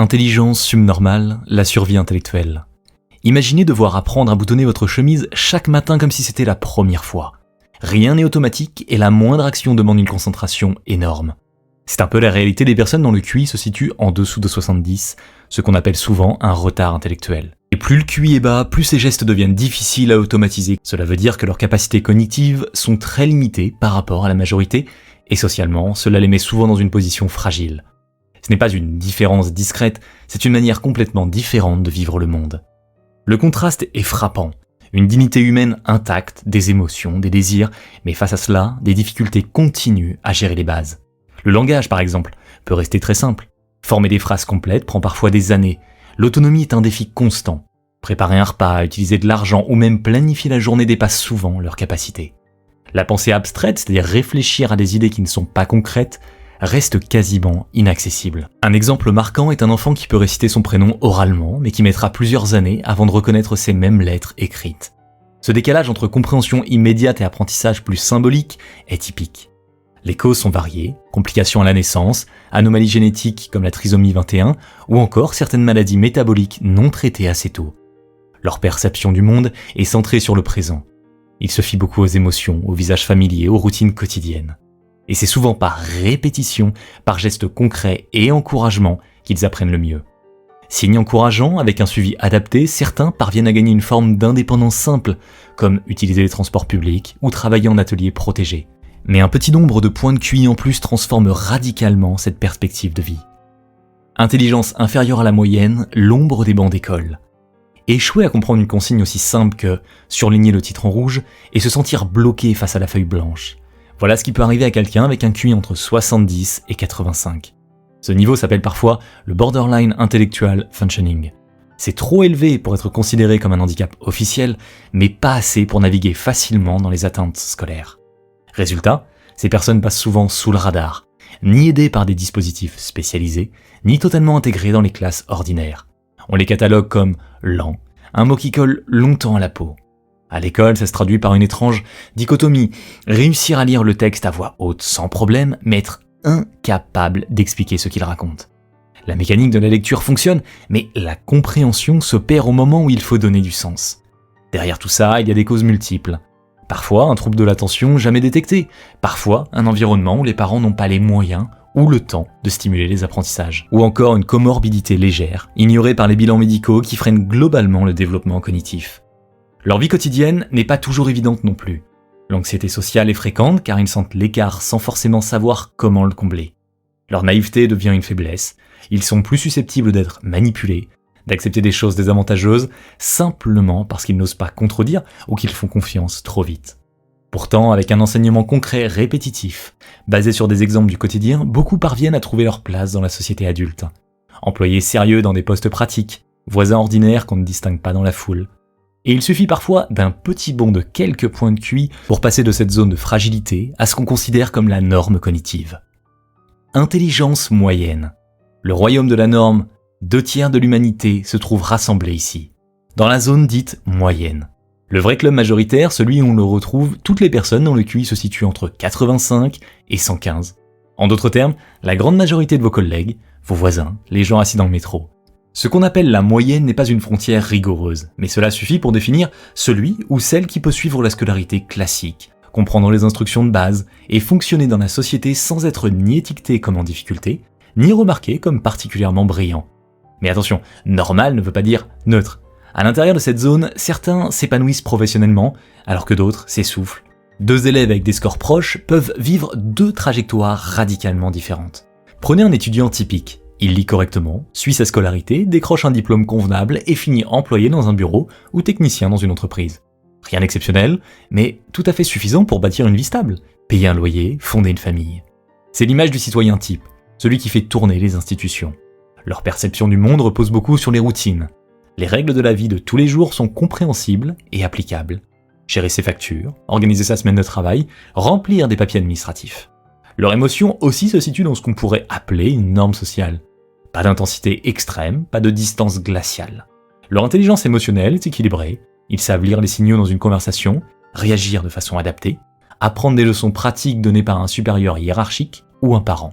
Intelligence subnormale, la survie intellectuelle. Imaginez devoir apprendre à boutonner votre chemise chaque matin comme si c'était la première fois. Rien n'est automatique et la moindre action demande une concentration énorme. C'est un peu la réalité des personnes dont le QI se situe en dessous de 70, ce qu'on appelle souvent un retard intellectuel. Et plus le QI est bas, plus ces gestes deviennent difficiles à automatiser. Cela veut dire que leurs capacités cognitives sont très limitées par rapport à la majorité, et socialement, cela les met souvent dans une position fragile. Ce n'est pas une différence discrète, c'est une manière complètement différente de vivre le monde. Le contraste est frappant. Une dignité humaine intacte, des émotions, des désirs, mais face à cela, des difficultés continues à gérer les bases. Le langage, par exemple, peut rester très simple. Former des phrases complètes prend parfois des années. L'autonomie est un défi constant. Préparer un repas, utiliser de l'argent ou même planifier la journée dépasse souvent leurs capacités. La pensée abstraite, c'est-à-dire réfléchir à des idées qui ne sont pas concrètes, reste quasiment inaccessible. Un exemple marquant est un enfant qui peut réciter son prénom oralement, mais qui mettra plusieurs années avant de reconnaître ces mêmes lettres écrites. Ce décalage entre compréhension immédiate et apprentissage plus symbolique est typique. Les causes sont variées, complications à la naissance, anomalies génétiques comme la trisomie 21, ou encore certaines maladies métaboliques non traitées assez tôt. Leur perception du monde est centrée sur le présent. Ils se fient beaucoup aux émotions, aux visages familiers, aux routines quotidiennes. Et c'est souvent par répétition, par gestes concrets et encouragement qu'ils apprennent le mieux. Signe encourageant, avec un suivi adapté, certains parviennent à gagner une forme d'indépendance simple, comme utiliser les transports publics ou travailler en atelier protégé. Mais un petit nombre de points de QI en plus transforme radicalement cette perspective de vie. Intelligence inférieure à la moyenne, l'ombre des bancs d'école. Échouer à comprendre une consigne aussi simple que surligner le titre en rouge et se sentir bloqué face à la feuille blanche. Voilà ce qui peut arriver à quelqu'un avec un QI entre 70 et 85. Ce niveau s'appelle parfois le Borderline Intellectual Functioning. C'est trop élevé pour être considéré comme un handicap officiel, mais pas assez pour naviguer facilement dans les atteintes scolaires. Résultat, ces personnes passent souvent sous le radar, ni aidées par des dispositifs spécialisés, ni totalement intégrées dans les classes ordinaires. On les catalogue comme lents, un mot qui colle longtemps à la peau. À l'école, ça se traduit par une étrange dichotomie. Réussir à lire le texte à voix haute sans problème, mais être incapable d'expliquer ce qu'il raconte. La mécanique de la lecture fonctionne, mais la compréhension se perd au moment où il faut donner du sens. Derrière tout ça, il y a des causes multiples. Parfois, un trouble de l'attention jamais détecté. Parfois, un environnement où les parents n'ont pas les moyens ou le temps de stimuler les apprentissages. Ou encore une comorbidité légère, ignorée par les bilans médicaux qui freinent globalement le développement cognitif. Leur vie quotidienne n'est pas toujours évidente non plus. L'anxiété sociale est fréquente car ils sentent l'écart sans forcément savoir comment le combler. Leur naïveté devient une faiblesse, ils sont plus susceptibles d'être manipulés, d'accepter des choses désavantageuses simplement parce qu'ils n'osent pas contredire ou qu'ils font confiance trop vite. Pourtant, avec un enseignement concret répétitif, basé sur des exemples du quotidien, beaucoup parviennent à trouver leur place dans la société adulte. Employés sérieux dans des postes pratiques, voisins ordinaires qu'on ne distingue pas dans la foule. Et il suffit parfois d'un petit bond de quelques points de QI pour passer de cette zone de fragilité à ce qu'on considère comme la norme cognitive. Intelligence moyenne. Le royaume de la norme, 2/3 de l'humanité se trouve rassemblé ici, dans la zone dite moyenne. Le vrai club majoritaire, celui où on le retrouve toutes les personnes dont le QI se situe entre 85 et 115. En d'autres termes, la grande majorité de vos collègues, vos voisins, les gens assis dans le métro. Ce qu'on appelle la moyenne n'est pas une frontière rigoureuse, mais cela suffit pour définir celui ou celle qui peut suivre la scolarité classique, comprendre les instructions de base et fonctionner dans la société sans être ni étiqueté comme en difficulté, ni remarqué comme particulièrement brillant. Mais attention, normal ne veut pas dire neutre. À l'intérieur de cette zone, certains s'épanouissent professionnellement, alors que d'autres s'essoufflent. 2 élèves avec des scores proches peuvent vivre 2 trajectoires radicalement différentes. Prenez un étudiant typique. Il lit correctement, suit sa scolarité, décroche un diplôme convenable et finit employé dans un bureau ou technicien dans une entreprise. Rien d'exceptionnel, mais tout à fait suffisant pour bâtir une vie stable, payer un loyer, fonder une famille. C'est l'image du citoyen type, celui qui fait tourner les institutions. Leur perception du monde repose beaucoup sur les routines. Les règles de la vie de tous les jours sont compréhensibles et applicables. Gérer ses factures, organiser sa semaine de travail, remplir des papiers administratifs. Leur émotion aussi se situe dans ce qu'on pourrait appeler une norme sociale. Pas d'intensité extrême, pas de distance glaciale. Leur intelligence émotionnelle est équilibrée, ils savent lire les signaux dans une conversation, réagir de façon adaptée, apprendre des leçons pratiques données par un supérieur hiérarchique ou un parent.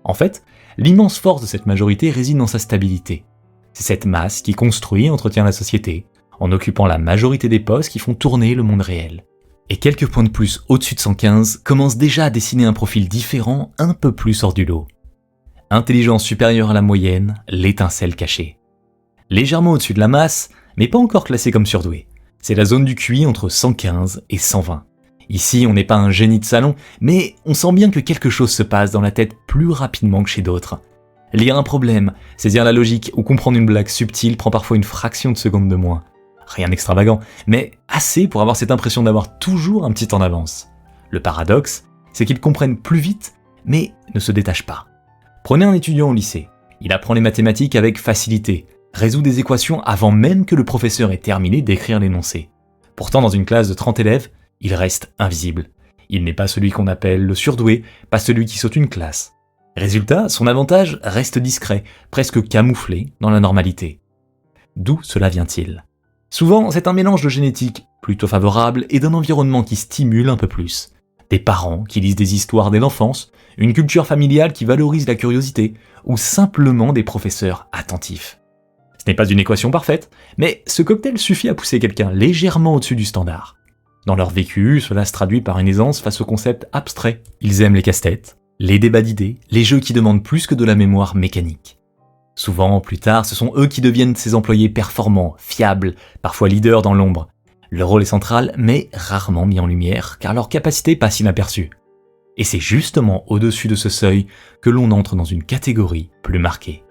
En fait, L'immense force de cette majorité réside dans sa stabilité. C'est cette masse qui construit et entretient la société, en occupant la majorité des postes qui font tourner le monde réel. Et quelques points de plus au-dessus de 115 commencent déjà à dessiner un profil différent, un peu plus hors du lot. Intelligence supérieure à la moyenne, l'étincelle cachée. Légèrement au-dessus de la masse, mais pas encore classé comme surdoué. C'est la zone du QI entre 115 et 120. Ici, on n'est pas un génie de salon, mais on sent bien que quelque chose se passe dans la tête plus rapidement que chez d'autres. Lire un problème, saisir la logique ou comprendre une blague subtile prend parfois une fraction de seconde de moins. Rien d'extravagant, mais assez pour avoir cette impression d'avoir toujours un petit temps d'avance. Le paradoxe, c'est qu'ils comprennent plus vite, mais ne se détachent pas. Prenez un étudiant au lycée. Il apprend les mathématiques avec facilité, résout des équations avant même que le professeur ait terminé d'écrire l'énoncé. Pourtant, dans une classe de 30 élèves, il reste invisible. Il n'est pas celui qu'on appelle le surdoué, pas celui qui saute une classe. Résultat, son avantage reste discret, presque camouflé dans la normalité. D'où cela vient-il ? Souvent, c'est un mélange de génétique plutôt favorable et d'un environnement qui stimule un peu plus. Des parents qui lisent des histoires dès l'enfance, une culture familiale qui valorise la curiosité, ou simplement des professeurs attentifs. Ce n'est pas une équation parfaite, mais ce cocktail suffit à pousser quelqu'un légèrement au-dessus du standard. Dans leur vécu, cela se traduit par une aisance face aux concepts abstraits. Ils aiment les casse-têtes, les débats d'idées, les jeux qui demandent plus que de la mémoire mécanique. Souvent, plus tard, ce sont eux qui deviennent ces employés performants, fiables, parfois leaders dans l'ombre. Leur rôle est central, mais rarement mis en lumière, car leur capacité passe inaperçue. Et c'est justement au-dessus de ce seuil que l'on entre dans une catégorie plus marquée.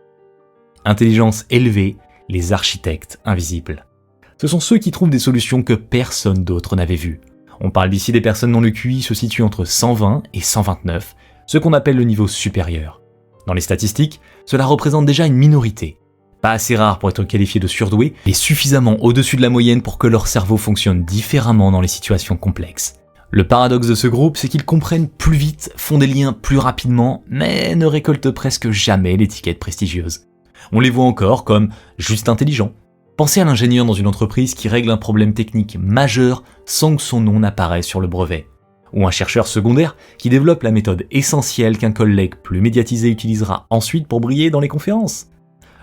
Intelligence élevée, les architectes invisibles. Ce sont ceux qui trouvent des solutions que personne d'autre n'avait vues. On parle ici des personnes dont le QI se situe entre 120 et 129, ce qu'on appelle le niveau supérieur. Dans les statistiques, cela représente déjà une minorité. Pas assez rare pour être qualifié de surdoué, et suffisamment au-dessus de la moyenne pour que leur cerveau fonctionne différemment dans les situations complexes. Le paradoxe de ce groupe, c'est qu'ils comprennent plus vite, font des liens plus rapidement, mais ne récoltent presque jamais l'étiquette prestigieuse. On les voit encore comme juste intelligents. Pensez à l'ingénieur dans une entreprise qui règle un problème technique majeur sans que son nom n'apparaisse sur le brevet. Ou un chercheur secondaire qui développe la méthode essentielle qu'un collègue plus médiatisé utilisera ensuite pour briller dans les conférences.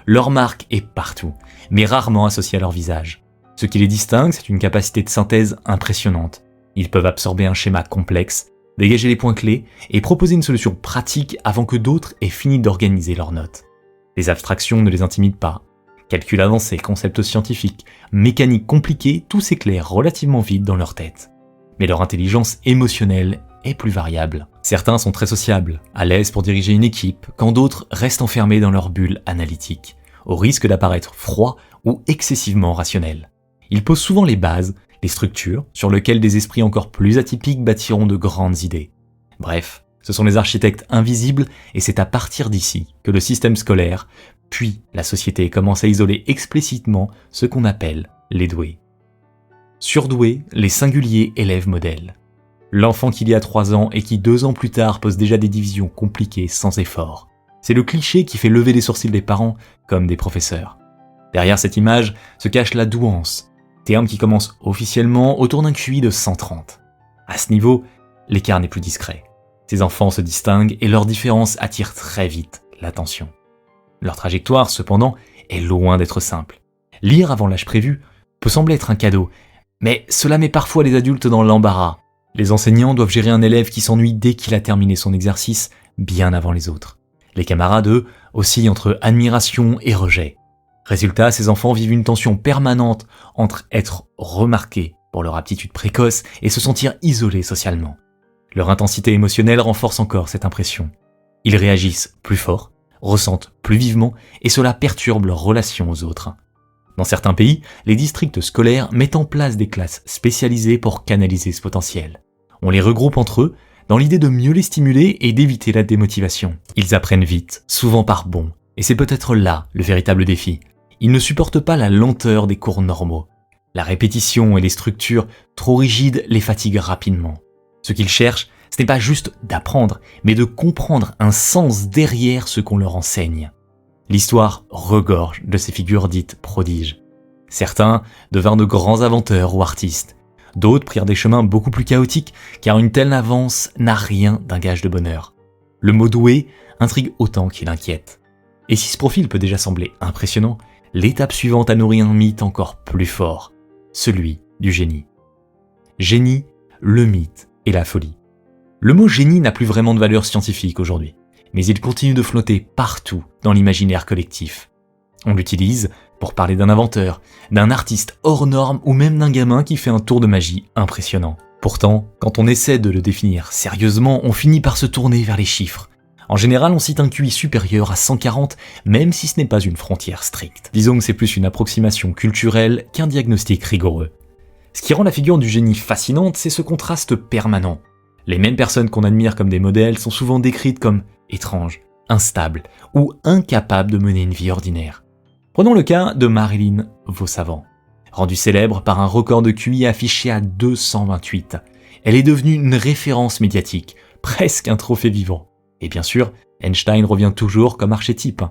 Leur marque est partout, mais rarement associée à leur visage. Ce qui les distingue, c'est une capacité de synthèse impressionnante. Ils peuvent absorber un schéma complexe, dégager les points clés et proposer une solution pratique avant que d'autres aient fini d'organiser leurs notes. Les abstractions ne les intimident pas. Calcul avancé, concepts scientifiques, mécanique compliquée, tout s'éclaire relativement vite dans leur tête. Mais leur intelligence émotionnelle est plus variable. Certains sont très sociables, à l'aise pour diriger une équipe, quand d'autres restent enfermés dans leur bulle analytique, au risque d'apparaître froids ou excessivement rationnels. Ils posent souvent les bases, les structures, sur lesquelles des esprits encore plus atypiques bâtiront de grandes idées. Bref, ce sont les architectes invisibles et c'est à partir d'ici que le système scolaire, puis la société commence à isoler explicitement ce qu'on appelle les doués. Surdoués, les singuliers élèves modèles. L'enfant qu'il y a 3 ans et qui 2 ans plus tard pose déjà des divisions compliquées sans effort. C'est le cliché qui fait lever les sourcils des parents comme des professeurs. Derrière cette image se cache la douance, terme qui commence officiellement autour d'un QI de 130. À ce niveau, l'écart n'est plus discret. Ces enfants se distinguent et leur différence attire très vite l'attention. Leur trajectoire, cependant, est loin d'être simple. Lire avant l'âge prévu peut sembler être un cadeau, mais cela met parfois les adultes dans l'embarras. Les enseignants doivent gérer un élève qui s'ennuie dès qu'il a terminé son exercice, bien avant les autres. Les camarades, eux, oscillent entre admiration et rejet. Résultat, ces enfants vivent une tension permanente entre être remarqués pour leur aptitude précoce et se sentir isolés socialement. Leur intensité émotionnelle renforce encore cette impression. Ils réagissent plus fort, ressentent plus vivement et cela perturbe leur relation aux autres. Dans certains pays, les districts scolaires mettent en place des classes spécialisées pour canaliser ce potentiel. On les regroupe entre eux dans l'idée de mieux les stimuler et d'éviter la démotivation. Ils apprennent vite, souvent par bond, et c'est peut-être là le véritable défi. Ils ne supportent pas la lenteur des cours normaux. La répétition et les structures trop rigides les fatiguent rapidement. Ce qu'ils cherchent, ce n'est pas juste d'apprendre, mais de comprendre un sens derrière ce qu'on leur enseigne. L'histoire regorge de ces figures dites prodiges. Certains devinrent de grands inventeurs ou artistes. D'autres prirent des chemins beaucoup plus chaotiques, car une telle avance n'a rien d'un gage de bonheur. Le mot doué intrigue autant qu'il inquiète. Et si ce profil peut déjà sembler impressionnant, l'étape suivante a nourri un mythe encore plus fort, celui du génie. Génie, le mythe et la folie. Le mot génie n'a plus vraiment de valeur scientifique aujourd'hui, mais il continue de flotter partout dans l'imaginaire collectif. On l'utilise pour parler d'un inventeur, d'un artiste hors norme ou même d'un gamin qui fait un tour de magie impressionnant. Pourtant, quand on essaie de le définir sérieusement, on finit par se tourner vers les chiffres. En général, on cite un QI supérieur à 140, même si ce n'est pas une frontière stricte. Disons que c'est plus une approximation culturelle qu'un diagnostic rigoureux. Ce qui rend la figure du génie fascinante, c'est ce contraste permanent. Les mêmes personnes qu'on admire comme des modèles sont souvent décrites comme étranges, instables ou incapables de mener une vie ordinaire. Prenons le cas de Marilyn Vosavant. Rendue célèbre par un record de QI affiché à 228, elle est devenue une référence médiatique, presque un trophée vivant. Et bien sûr, Einstein revient toujours comme archétype.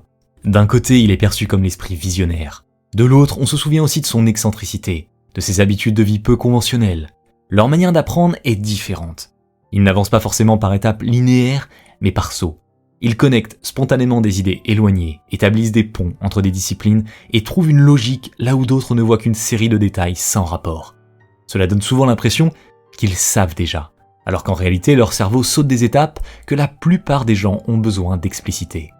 D'un côté, il est perçu comme l'esprit visionnaire. De l'autre, on se souvient aussi de son excentricité, de ses habitudes de vie peu conventionnelles. Leur manière d'apprendre est différente. Ils n'avancent pas forcément par étapes linéaires, mais par sauts. Ils connectent spontanément des idées éloignées, établissent des ponts entre des disciplines et trouvent une logique là où d'autres ne voient qu'une série de détails sans rapport. Cela donne souvent l'impression qu'ils savent déjà, alors qu'en réalité leur cerveau saute des étapes que la plupart des gens ont besoin d'expliciter.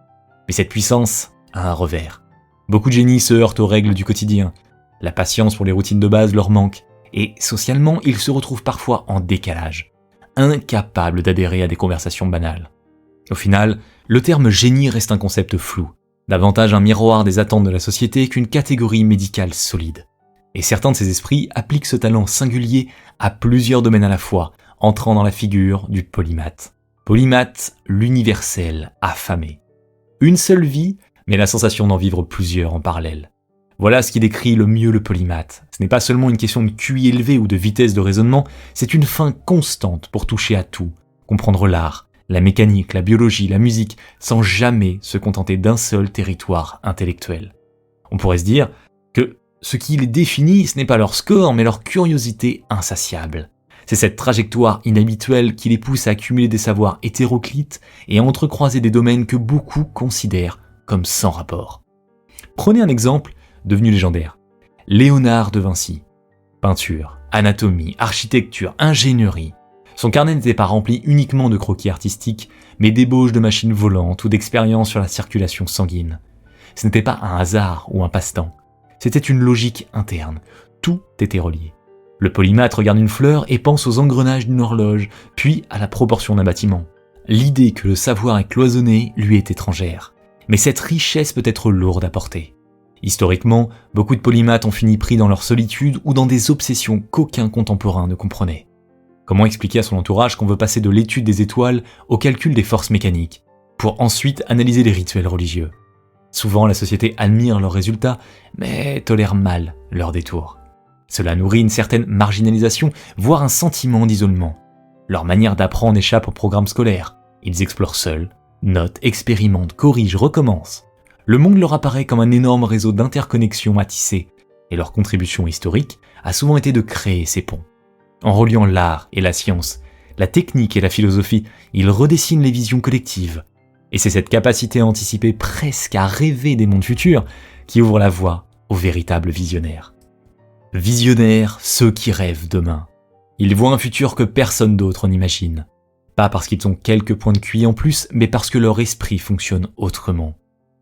Mais cette puissance a un revers. Beaucoup de génies se heurtent aux règles du quotidien. La patience pour les routines de base leur manque, et socialement ils se retrouvent parfois en décalage, incapables d'adhérer à des conversations banales. Au final, le terme génie reste un concept flou, davantage un miroir des attentes de la société qu'une catégorie médicale solide. Et certains de ces esprits appliquent ce talent singulier à plusieurs domaines à la fois, entrant dans la figure du polymathe. Polymathe, l'universel affamé. Une seule vie, mais la sensation d'en vivre plusieurs en parallèle. Voilà ce qui décrit le mieux le polymathe. Ce n'est pas seulement une question de QI élevé ou de vitesse de raisonnement, c'est une faim constante pour toucher à tout, comprendre l'art, la mécanique, la biologie, la musique, sans jamais se contenter d'un seul territoire intellectuel. On pourrait se dire que ce qui les définit, ce n'est pas leur score, mais leur curiosité insatiable. C'est cette trajectoire inhabituelle qui les pousse à accumuler des savoirs hétéroclites et à entrecroiser des domaines que beaucoup considèrent comme sans rapport. Prenez un exemple devenu légendaire. Léonard de Vinci. Peinture, anatomie, architecture, ingénierie. Son carnet n'était pas rempli uniquement de croquis artistiques, mais d'ébauches de machines volantes ou d'expériences sur la circulation sanguine. Ce n'était pas un hasard ou un passe-temps. C'était une logique interne. Tout était relié. Le polymathe regarde une fleur et pense aux engrenages d'une horloge, puis à la proportion d'un bâtiment. L'idée que le savoir est cloisonné lui est étrangère. Mais cette richesse peut être lourde à porter. Historiquement, beaucoup de polymathes ont fini pris dans leur solitude ou dans des obsessions qu'aucun contemporain ne comprenait. Comment expliquer à son entourage qu'on veut passer de l'étude des étoiles au calcul des forces mécaniques, pour ensuite analyser les rituels religieux? Souvent, la société admire leurs résultats, mais tolère mal leurs détours. Cela nourrit une certaine marginalisation, voire un sentiment d'isolement. Leur manière d'apprendre échappe au programme scolaire. Ils explorent seuls, notent, expérimentent, corrigent, recommencent. Le monde leur apparaît comme un énorme réseau d'interconnexions à tisser, et leur contribution historique a souvent été de créer ces ponts. En reliant l'art et la science, la technique et la philosophie, ils redessinent les visions collectives. Et c'est cette capacité à anticiper presque à rêver des mondes futurs qui ouvre la voie aux véritables visionnaires. Visionnaires, ceux qui rêvent demain. Ils voient un futur que personne d'autre n'imagine. Pas parce qu'ils ont quelques points de QI en plus, mais parce que leur esprit fonctionne autrement.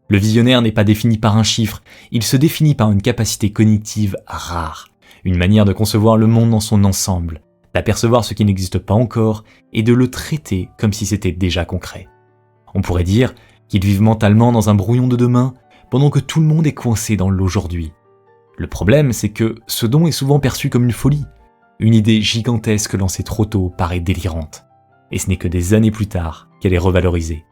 Le visionnaire n'est pas défini par un chiffre, il se définit par une capacité cognitive rare, une manière de concevoir le monde dans son ensemble, d'apercevoir ce qui n'existe pas encore et de le traiter comme si c'était déjà concret. On pourrait dire qu'ils vivent mentalement dans un brouillon de demain, pendant que tout le monde est coincé dans l'aujourd'hui. Le problème, c'est que ce don est souvent perçu comme une folie. Une idée gigantesque lancée trop tôt paraît délirante. Et ce n'est que des années plus tard qu'elle est revalorisée.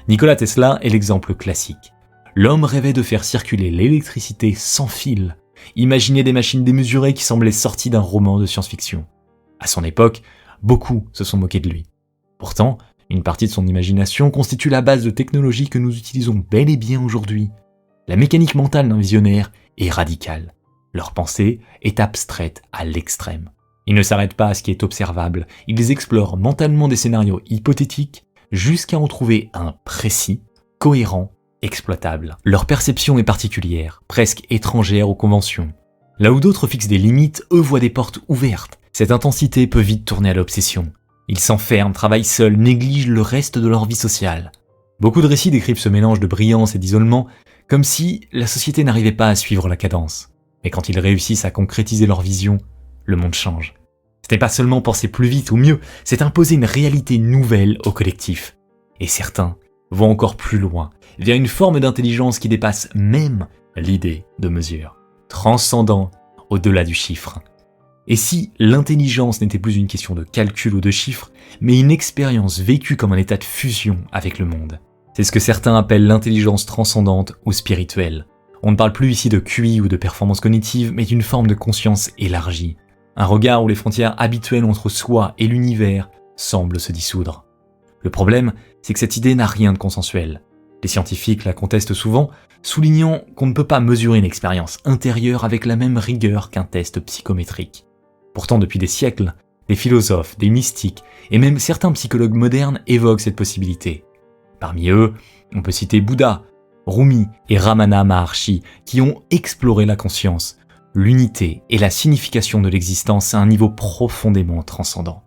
Nikola Tesla est l'exemple classique. L'homme rêvait de faire circuler l'électricité sans fil, imaginait des machines démesurées qui semblaient sorties d'un roman de science-fiction. À son époque, beaucoup se sont moqués de lui. Pourtant, une partie de son imagination constitue la base de technologies que nous utilisons bel et bien aujourd'hui. La mécanique mentale d'un visionnaire est radicale. Leur pensée est abstraite à l'extrême. Ils ne s'arrêtent pas à ce qui est observable, ils explorent mentalement des scénarios hypothétiques, jusqu'à en trouver un précis, cohérent, exploitable. Leur perception est particulière, presque étrangère aux conventions. Là où d'autres fixent des limites, eux voient des portes ouvertes. Cette intensité peut vite tourner à l'obsession. Ils s'enferment, travaillent seuls, négligent le reste de leur vie sociale. Beaucoup de récits décrivent ce mélange de brillance et d'isolement comme si la société n'arrivait pas à suivre la cadence. Mais quand ils réussissent à concrétiser leur vision, le monde change. Ce n'est pas seulement penser plus vite ou mieux, c'est imposer une réalité nouvelle au collectif. Et certains vont encore plus loin, vers une forme d'intelligence qui dépasse même l'idée de mesure, transcendant au-delà du chiffre. Et si l'intelligence n'était plus une question de calcul ou de chiffres, mais une expérience vécue comme un état de fusion avec le monde? C'est ce que certains appellent l'intelligence transcendante ou spirituelle. On ne parle plus ici de QI ou de performance cognitive, mais d'une forme de conscience élargie. Un regard où les frontières habituelles entre soi et l'univers semblent se dissoudre. Le problème, c'est que cette idée n'a rien de consensuel. Les scientifiques la contestent souvent, soulignant qu'on ne peut pas mesurer une expérience intérieure avec la même rigueur qu'un test psychométrique. Pourtant, depuis des siècles, des philosophes, des mystiques et même certains psychologues modernes évoquent cette possibilité. Parmi eux, on peut citer Bouddha, Rumi et Ramana Maharshi qui ont exploré la conscience, l'unité et la signification de l'existence à un niveau profondément transcendant.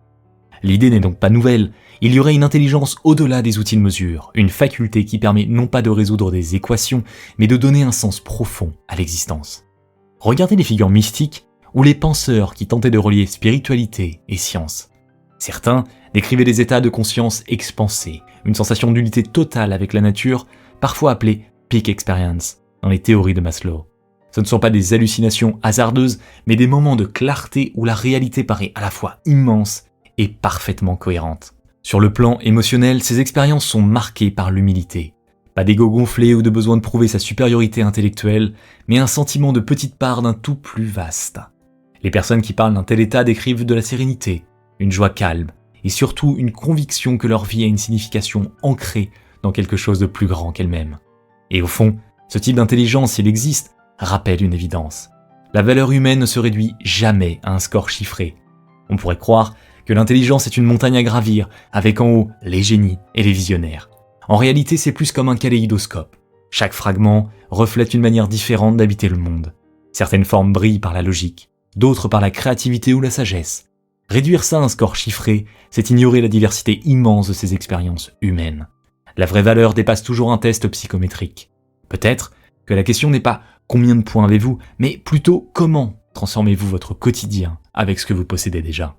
L'idée n'est donc pas nouvelle, il y aurait une intelligence au-delà des outils de mesure, une faculté qui permet non pas de résoudre des équations, mais de donner un sens profond à l'existence. Regardez les figures mystiques ou les penseurs qui tentaient de relier spiritualité et science. Certains décrivaient des états de conscience expansés, une sensation d'unité totale avec la nature, parfois appelée peak experience dans les théories de Maslow. Ce ne sont pas des hallucinations hasardeuses, mais des moments de clarté où la réalité paraît à la fois immense et parfaitement cohérente. Sur le plan émotionnel, ces expériences sont marquées par l'humilité. Pas d'ego gonflé ou de besoin de prouver sa supériorité intellectuelle, mais un sentiment de petite part d'un tout plus vaste. Les personnes qui parlent d'un tel état décrivent de la sérénité, une joie calme, et surtout une conviction que leur vie a une signification ancrée dans quelque chose de plus grand qu'elle-même. Et au fond, ce type d'intelligence, s'il existe, rappelle une évidence. La valeur humaine ne se réduit jamais à un score chiffré. On pourrait croire que l'intelligence est une montagne à gravir, avec en haut les génies et les visionnaires. En réalité, c'est plus comme un kaléidoscope. Chaque fragment reflète une manière différente d'habiter le monde. Certaines formes brillent par la logique, d'autres par la créativité ou la sagesse. Réduire ça à un score chiffré, c'est ignorer la diversité immense de ces expériences humaines. La vraie valeur dépasse toujours un test psychométrique. Peut-être que la question n'est pas combien de points avez-vous, mais plutôt comment transformez-vous votre quotidien avec ce que vous possédez déjà.